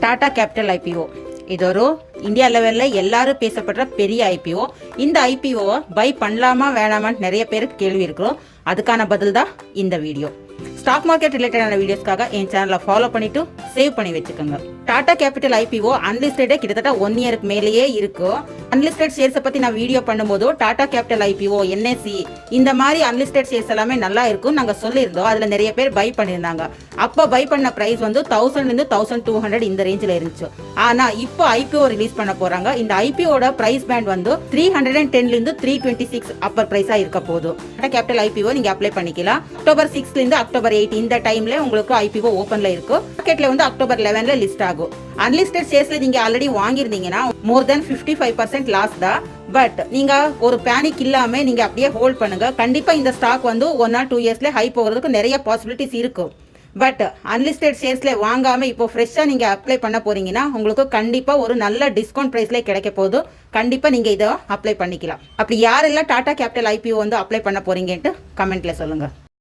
Tata capital IPO இது ஒரு India லெவலில் எல்லாரும் பேசப்படுற பெரிய ஐபிஓ. இந்த ஐபிஓவை பை பண்ணலாமா வேணாமான்னு நிறைய பேருக்கு கேள்வி இருக்கிறோம். அதுக்கான பதில் தான் இந்த வீடியோ. ஸ்டாக் மார்க்கெட் ரிலேட்டடான வீடியோஸ்க்காக என் சேனலை ஃபாலோ பண்ணிட்டு சேவ் பண்ணி வச்சுக்கோங்க. டாடா கேபிட்டல் ஐபிஓ அன்லிஸ்டடே கிட்டத்தட்ட 1 இயருக்கு மேலேயே இருக்கும். அன்லிஸ்டட் ஷேர்ஸை பற்றி நான் வீடியோ பண்ணும்போது டாடா கேபிட்டல் ஐபிஓ, என்எஸ்சி இந்த மாதிரி அன்லிஸ்டட் ஷேர்ஸ் எல்லாமே நல்லா இருக்கும் நாங்கள் சொல்லியிருந்தோம். அதில் நிறைய பேர் பை பண்ணியிருந்தாங்க. அப்போ பை பண்ண ப்ரைஸ் வந்து 1000 1200 இந்த ரேஞ்சில் இருந்துச்சு. ஆனால் இப்போ ஐபிஓ ரிலீஸ் பண்ண போகிறாங்க. இந்த ஐபிஓட ப்ரைஸ் பேண்ட் வந்து 310 326 அப்பர் ப்ரைஸாக இருக்க போதும். டாடா கேபிட்டல் ஐபிஓ நீங்கள் அப்ளை பண்ணிக்கலாம். October 6 October 8 இந்த டைம்ல உங்களுக்கு ஐபிஓ ஓப்பன்ல இருக்கும். மார்க்கெட்ல வந்து October 11 லிஸ்ட் ஆகும். அன்லிஸ்டட் ஷேர்ஸ்ல நீங்க ஆல்ரெடி வாங்கியிருந்தீங்கன்னா மோர் தென் 55% லாஸ் தான். பட் நீங்க ஒரு பேனிக் இல்லாம நீங்க அப்படியே ஹோல்ட் பண்ணுங்க. கண்டிப்பா இந்த ஸ்டாக் வந்து 1 or 2 இயர்ஸ்ல ஹை போகிறதுக்கு நிறைய பாசிபிலிட்டிஸ் இருக்கும். பட் அன்லிஸ்டட் ஷேர்ஸ்ல வாங்காம இப்போ ஃப்ரெஷ்ஷா நீங்க அப்ளை பண்ண போறீங்கன்னா உங்களுக்கு கண்டிப்பா ஒரு நல்ல டிஸ்கவுண்ட் பிரைஸ்ல கிடைக்க போகுது. கண்டிப்பா நீங்க இதை அப்ளை பண்ணிக்கலாம். அப்படி யாரெல்லாம் டாடா கேபிட்டல் ஐபிஓ வந்து அப்ளை பண்ண போறீங்கன்ட்டு கமெண்ட்ல சொல்லுங்க.